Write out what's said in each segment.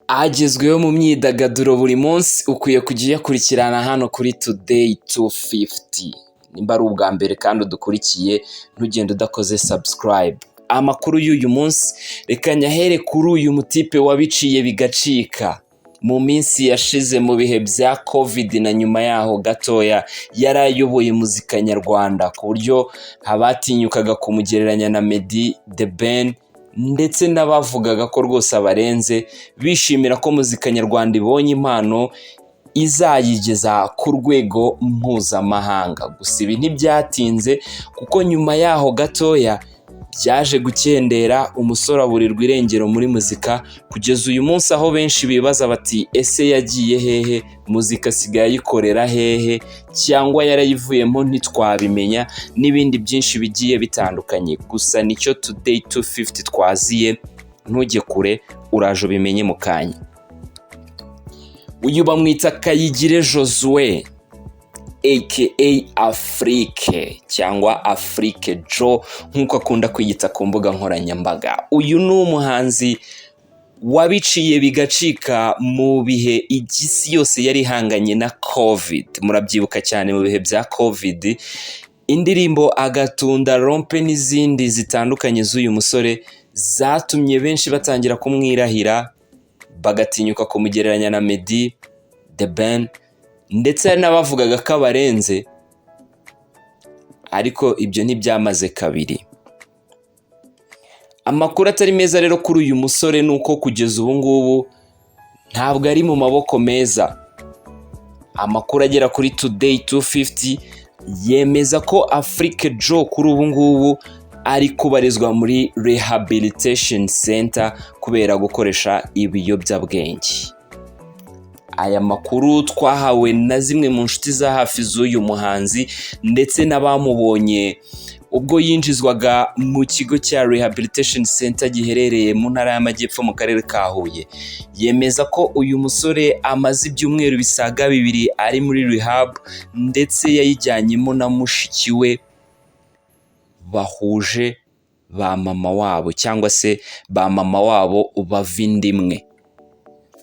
Agezweho mu myidagaduro buri munsi ukwiye kujya uyakurikirana hano kuri Today 250. Nimba ari ubwa mbere kandi udukurikiye ntugende udakoze subscribe. Amakuru y'uyu munsi reka nyahere kuri uyu mutipe wabiciye bigacika. Mu minsi yashize mu bihe bya Covid na nyuma yaho gatoya yarayoboye muzika nyarwanda ku buryo abatinyukaga kumugereranya na Meddy The Ben ndetse n'abavugaga ko rwose abarenze, bishimira ko muzika nyarwanda ibonye impano izayigeza ku rwego mpuzamahanga. Gusa ibi ntibyatinze kuko nyuma yaho gatoya byaje gukendera, umusore aburirwa irengero muri muzika kugeza uyu munsi aho benshi bibaza bati ese yagiye hehe, muzika asigaye ayikorera hehe, cyangwa yarayivuyemo ntitwabimenya, n'ibindi byinshi bigiye bitandukanye. Gusa nicyo Today 250 twaziye, ntujye kure uraje ubimenye mu kanya. Uyu bamwita Kayigire Josuwe aka Afrique cyangwa Afrique Joe nk'uko akunda kwiyita ku mbuga nkoranyambaga. Uyu ni umuhanzi wabiciye bigacika mu bihe igisi yose yari ihanganye na Covid. Murabyibuka cyane mu bihe bya Covid, indirimbo Agatunda, Rompe n'izindi zitandukanye z'uyu musore zatumye benshi batangira kumwirahira, bagatinyuka kumugereranya na Meddy The Ben ndetse n'abavugaga ko abarenze, ariko ibyo ntibyamaze kabiri. Amakuru atari meza rero kuri uyu musore ni uko kugeza ubu ngubu ntabwo ari mu maboko meza. Amakuru agera kuri Today 250 yemeza ko Afrique Joe kuri ubu ngubu ari kubarizwa muri Rehabilitation Center kubera gukoresha ibiyobyabwenge. Aya makuru twahawe na zimwe mu nshuti za hafi z'uyu muhanzi ndetse n'abamubonye ubwo yinjizwaga mu kigo cya Rehabilitation Center giherereye mu ntara y'Amajyepfo mu karere ka Huye. Yemeza ko uyu musore amaze ibyumweru bisaga 2 ari muri rehab ndetse yayijyanyemo na mushiki we bahuje ba mama wabo, cyangwa se ba mama wabo bavindimwe.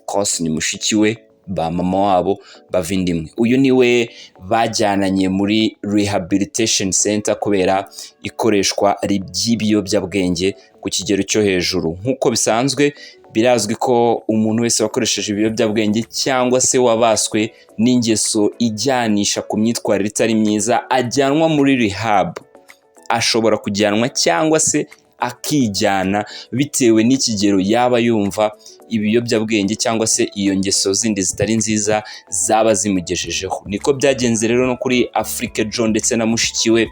Kose ni mushiki we ba mama wabo bavindimwe. Uyu niwe bajyananye muri Rehabilitation Center kubera ikoreshwa ry'ibiyobyabwenge ku kigero cyo hejuru. Nk'uko bisanzwe birazwi ko umuntu wese wakoresheje ibiyobyabwenge cyangwa se wabaswe n'ingeso ijyanisha ku myitwarire itari myiza ajyanwa muri rehab. Ashobora kujyanwa cyangwa se akijyana bitewe n'ikigero yaba yumva ibiyobyabwenge cyangwa se iyo ngeso zindi zitari nziza zaba zimugejejeho. Niko byagenze rero no kuri Afrique Joe ndetse na mushiki we.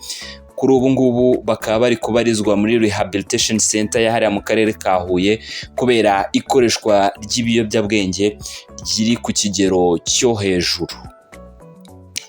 Kuri ubu ngubu bakaba bari kubarizwa muri Rehabilitation Center yahariya mu karere ka Huye kubera ikoreshwa ry'ibiyobyabwenge riri ku kigero cyo hejuru.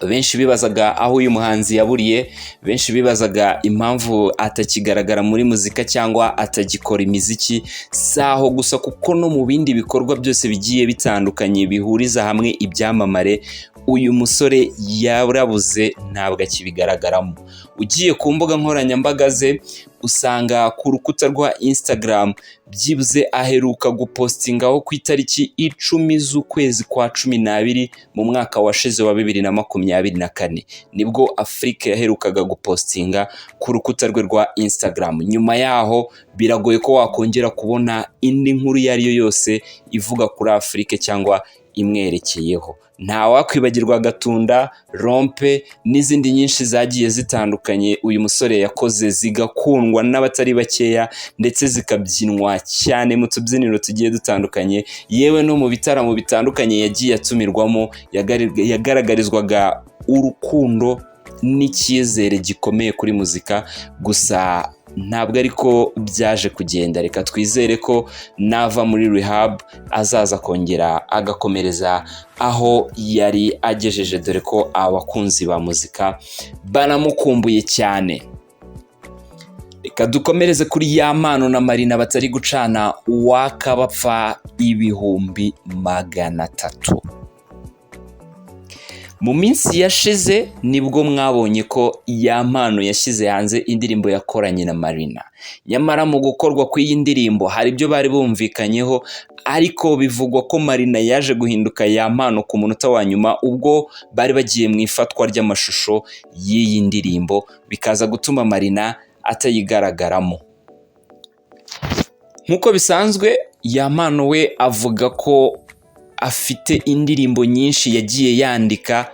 Benshi bibazaga aho uyu muhanzi yaburiye, benshi bibazaga impamvu atakigaragara muri muzika cyangwa atagikora imiziki. Saho gusa kuko no mu bindi bikorwa byose bigiye bitandukanye bihuriza hamwe ibyamamare, uyu musore yarabuze, ntabwo akibigaragaramo. Ugiye ku mbuga nkoranyambaga ze usanga ku rukuta rwa Instagram byibuze aheruka gupostingaho ku itariki 10 z'ukwezi kwa 12 mu mwaka washize wa 2024 nibwo Afrique yaherukaga gupostinga ku rukuta rwe rwa Instagram. Nyuma yaho biragoye ko wakongera kubona indi nkuru yari yo yose ivuga kuri Afrique cyangwa imwerekeyeho. Nta wakwibagirwa Agatunda, Rompe n'izindi nyinshi zagiye zitandukanye uyu musore yakoze zigakundwa n'abatari bakeya ndetse zikabyinwa cyane mu tubyiniro tugiye dutandukanye, yewe no mu bitaramo bitandukanye yagiye atumirwamo. Yagaragarizwaga urukundo n'icyizere gikomeye kuri muzika. Gusa ntabwo ariko byaje kugenda. Reka twizere ko nava muri rehab azaza kongera agakomereza aho yari agejeje, dore ko abakunzi ba muzika banamukumbuye cyane. Reka dukomereze kuri ya mpano na Marina batari gucana uwakabapfa 300,000. mu minsi yashize nibwo mwabonye ko Yampano yashyize hanze indirimbo yakoranye na Marina. Nyamara mu gukorwa kw'iyi ndirimbo hari ibyo bari bumvikanyeho, ariko bivugwa ko Marina yaje guhinduka Yampano ku munota wa nyuma ubwo bari bagiye mu ifatwa ry'amashusho y'iyi ndirimbo, bikaza gutuma Marina atayigaragaramo. Nk'uko bisanzwe Yampano we avuga ko afite indirimbo nyinshi yagiye yandika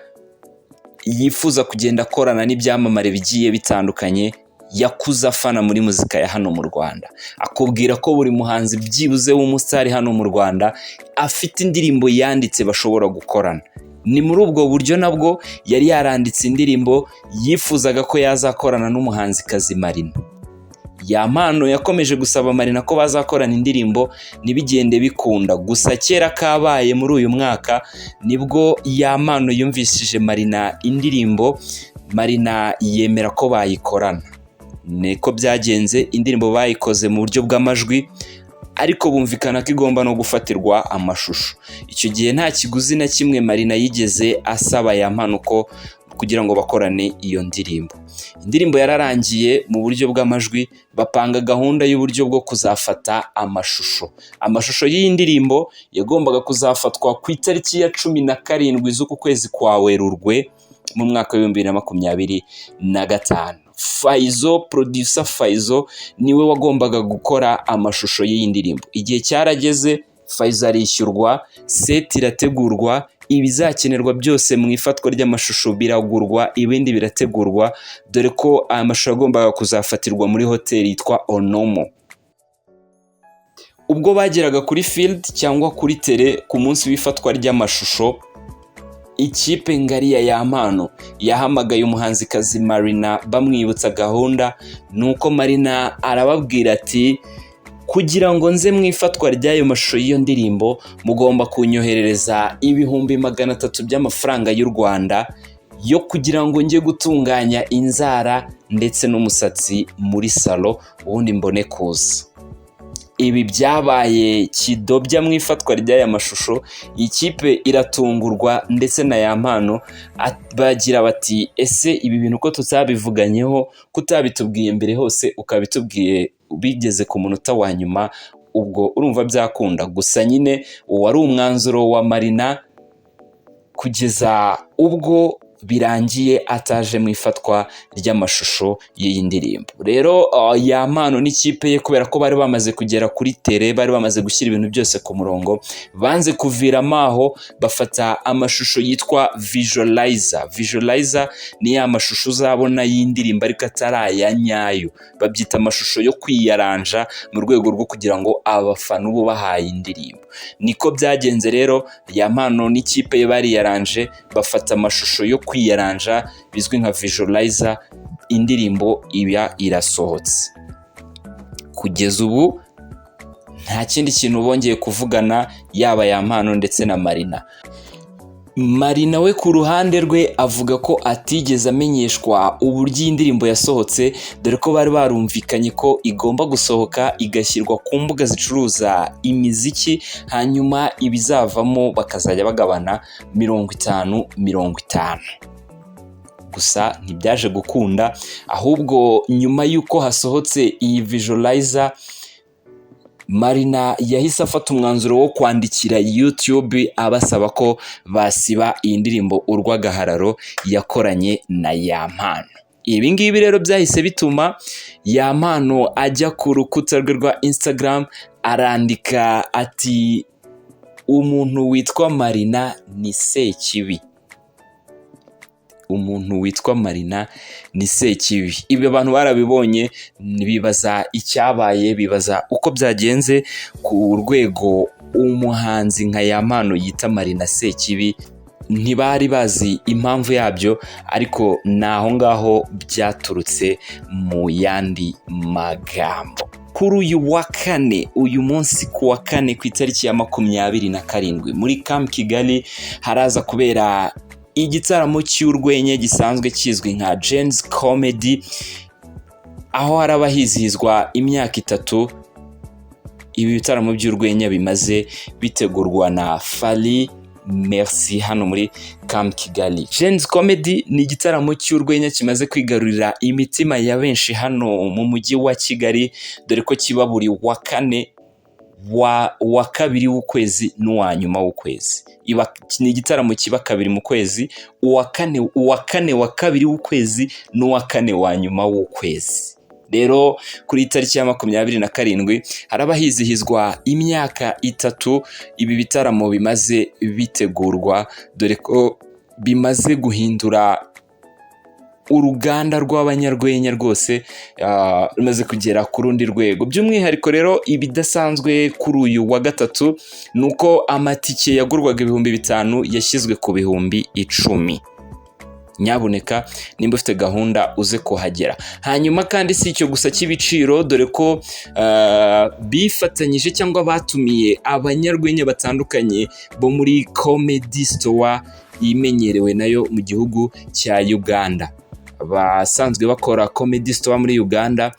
yifuza kugenda akorana n'ibyamamare bigiye bitandukanye yakuze afana muri muzika ya hano mu Rwanda. Akubwira ko buri muhanzi byibuze w'umusitari hano mu Rwanda afite indirimbo yanditse bashobora gukorana. Ni muri ubwo buryo nabwo yari yaranditse indirimbo yifuzaga ko yazakorana n'umuhanzikazi Marina. Yampano yakomeje gusaba Marina ko bazakorana indirimbo ntibigende bikunda, gusa kera kabaye muri uyu mwaka nibwo Yampano yumvishije Marina indirimbo, Marina yemera ko bayikorana. Niko byagenze, indirimbo bayikoze mu buryo bw'amajwi ariko bumvikana ko igomba no gufatirwa amashusho. Icyo gihe nta kiguzi na kimwe Marina yigeze asaba Yampano ko kugira ngo bakorane iyo ndirimbo. Indirimbo yararangiye mu buryo bw'amajwi, bapanga gahunda y'uburyo bwo kuzafata amashusho. Amashusho y'iyi ndirimbo yagombaga kuzafatwa ku itariki ya 17 z'uku kwezi kwa Werurwe mu mwaka wa 2025. Faizo, producer Faizo niwe wagombaga gukora amashusho y'iyi ndirimbo. Igihe cyarageze, Faizo arishyurwa, set irategurwa, ibizakenerwa byose mu ifatwa ry'amashusho biragurwa, ibindi birategurwa, dore ko aya mashusho agombaga kuzafatirwa muri hoteli yitwa Onomo. Ubwo bageraga kuri field cyangwa kuri tele ku munsi w'ifatwa ry'amashusho, ikipe ngari ya Yampano yahamagaye umuhanzikazi Marina bamwibutsa gahunda, nuko Marina arababwira ati kugira ngo nze mu ifatwa ry'ayo mashusho y'iyo ndirimbo mugomba kunyoherereza 300,000 by'amafaranga y'u Rwanda yo kugira ngo njye gutunganya inzara ndetse n'umusatsi muri salo ubundi mbone kuza. Ibi byabaye kidobya mu ifatwa ry'aya mashusho, ikipe iratungurwa ndetse na Yampano bagira bati ese ibi bintu ko tutabivuganyeho, kutabitubwiye mbere hose ukabitubwiye bigeze ku munota wa nyuma, ubwo urumva byakunda. Gusa nyine wari umwanzuro wa Marina kugeza ubwo birangiye ataje mu ifatwa ry'amashusho y'iyi ndirimbo. Rero Yampano n'ikipe ye kubera ko bari bamaze kugera kuri tele, bari bamaze gushyira ibintu byose ku murongo, banze kuviramo aho bafata amashusho yitwa Visualizer. Visualizer ni ya mashusho uzabona y'indirimbo ariko atari aya nyayo, babyita amashusho yo kwiyaranja mu rwego rwo kugira ngo abafana ubu bahaye indirimbo. Niko byagenze rero, Yampano n'ikipe ye bariyaranje bafata amashusho yo kwiyaranja bizwi nka Visualizer, indirimbo iba irasohotse. Kugeza ubu nta kindi kintu bongeye kuvugana, yaba Yampano ndetse na Marina. Marina we ku ruhande rwe avuga ko atigeze amenyeshwa uburyo iyi ndirimbo yasohotse, dore ko bari barumvikanye ko igomba gusohoka igashyirwa ku mbuga zicuruza imiziki, hanyuma ibizavamo bakazajya bagabana 50-50. Gusa ntibyaje gukunda, ahubwo nyuma y'uko hasohotse iyi Visualizer, Marina yahise afata umwanzuro wo kwandikira YouTube abasaba ko basiba iyi ndirimbo Urw'agahararo yakoranye na Yampano. Ibi ngibi rero byahise bituma Yampano ajya ku rukuta rwe rwa Instagram arandika ati umuntu witwa Marina ni sekibi. Umuntu witwa Marina ni sekibi. Ibi abantu barabibonye bibaza icyabaye, bibaza uko byagenze ku rwego umuhanzi nka Yampano yita Marina sekibi. Ntibari bazi impamvu yabyo, ariko naho ngaho byaturutse mu yandi magambo. Kuri uyu wa kane, uyu munsi ku wa kane ku itariki ya 27 muri Camp Kigali haraza kubera igitaramo cy'urwenya gisanzwe kizwi nka Jen's Comedy, aho haraba hizihizwa imyaka 3 ibi bitaramo by'urwenya bimaze bitegurwa na Fally, Merci hano muri Camp Kigali. Genesis Comedy ni igitaramo cy'urwenya kimaze kwigarurira imitima ya benshi hano mu mujyi wa Kigali, dore ko kiba buri wa kane wa kabiri w'ukwezi n'uwa nyuma w'ukwezi. Ni igitaramo kiba kabiri mu kwezi, uwa kane wa kabiri w'ukwezi n'uwa kane wa nyuma w'ukwezi. Rero kuri tariki ya 27 haraba hizihizwa imyaka 3 ibi bitaramo bimaze bitegurwa, dore ko bimaze guhindura uruganda rw'abanyarwenya rwose, rumaze kugera ku rundi rwego. By'umwihariko rero ibidasanzwe kuri uyu wa gatatu nuko amatike yagurwaga 5,000 yashyizwe ku 10,000. Nyabuneka nimba ufite gahunda uze kuhagera. Hanyuma kandi si icyo gusa cy'ibiciro, dore ko bifatanyije cyangwa batumiye abanyarwenya batandukanye bo muri Comedy Store imenyerewe nayo mu gihugu cya Uganda. Basanzwe bakora Comedy Store muri Uganda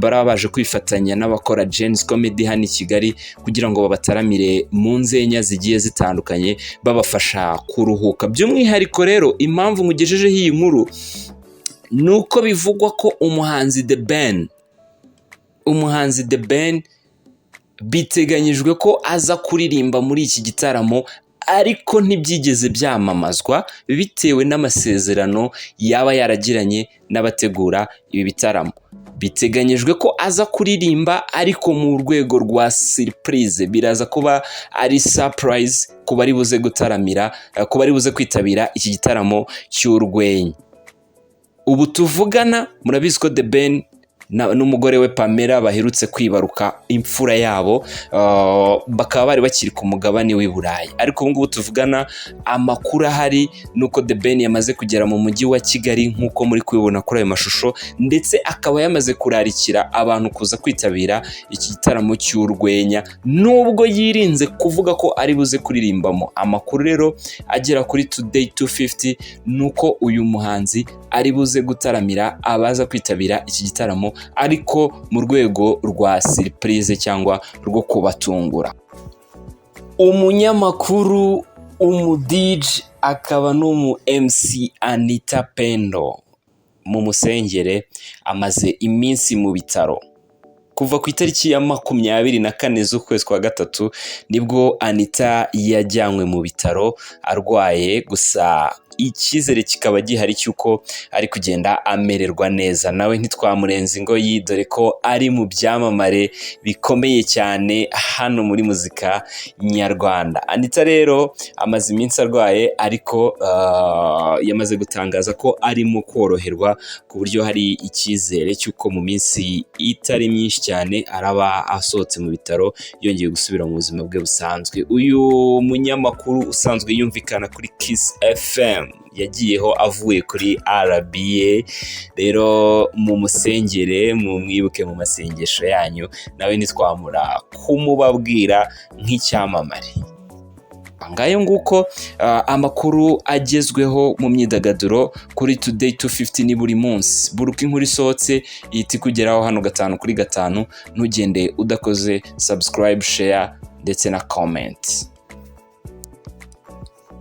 baraba baje kwifatanya n'abakora Genesis Comedy hano i Kigali kugira ngo babataramire mu nzenya zigiye zitandukanye, babafasha kuruhuka. By'umwihariko rero impamvu mugejejeho iyi nkuru nuko bivugwa ko umuhanzi The Ben biteganyijwe ko aza kuririmba muri iki gitaramo, ariko ntibyigeze byamamazwa bitewe n'amasezerano yaba yaragiranye n'abategura ibi bitaramo. Biteganyijwe ko aza kuririmba ariko mu rwego rwa surprise, biraza kuba ari surprise ku bari buze gutaramira, ku bari buze kwitabira iki gitaramo cy'urwenya. Ubu tuvugana murabizi ko The Ben n'umugore we Pamela baherutse kwibaruka imfura yabo, bakaba bari bakiri ku mugabane w'i Burayi. Ariko ubu ngubu tuvugana amakuru ahari nuko The Ben yamaze kugera mu mujyi wa Kigali nk'uko muri kubibona kuri ayo mashusho, ndetse akaba yamaze kurarikira abantu kuza kwitabira iki gitaramo cy'urwenya, nubwo yirinze kuvuga ko ari buze kuririmbamo. Amakuru rero agera kuri Today 250 nuko uyu muhanzi ari buze gutaramira abaza kwitabira iki gitaramo, ariko mu rwego rwa surprise cyangwa rwo kubatungura. Umunyamakuru, DJ akaba n'umu MC Anita Pendo mu Musengere amaze iminsi mu bitaro. Kuva ku itariki ya 24 z'ukwezi kwa gatatu nibwo Anita yajyanywe mu bitaro arwaye, gusa icyizere kikaba gihari cyuko ari kugenda amererwa neza. Nawe ntitwamurenza ingoyi, dore ko ari mu byamamare bikomeye cyane hano muri muzika nyarwanda. Anita rero amaze iminsi arwaye, ariko yamaze gutangaza ko arimo koroherwa, ku buryo hari icyizere cyuko mu minsi itari myinshi cyane araba asohotse mu bitaro yongeye gusubira mu buzima bwe busanzwe. Uyu munyamakuru usanzwe yumvikana kuri Kiss FM yagiyeho avuye kuri RBA. Rero mu Musengere mu mwibuke mu masengesho yanyu, nawe ntitwamura kumubabwira nk'icyamamare. Ngayo nguko amakuru agezweho mu myidagaduro kuri Today 250 ni buri munsi. Buruka inkuru isohotse ihita kugeraho hano 5 kuri 5, ntugende udakoze subscribe, share ndetse na comment.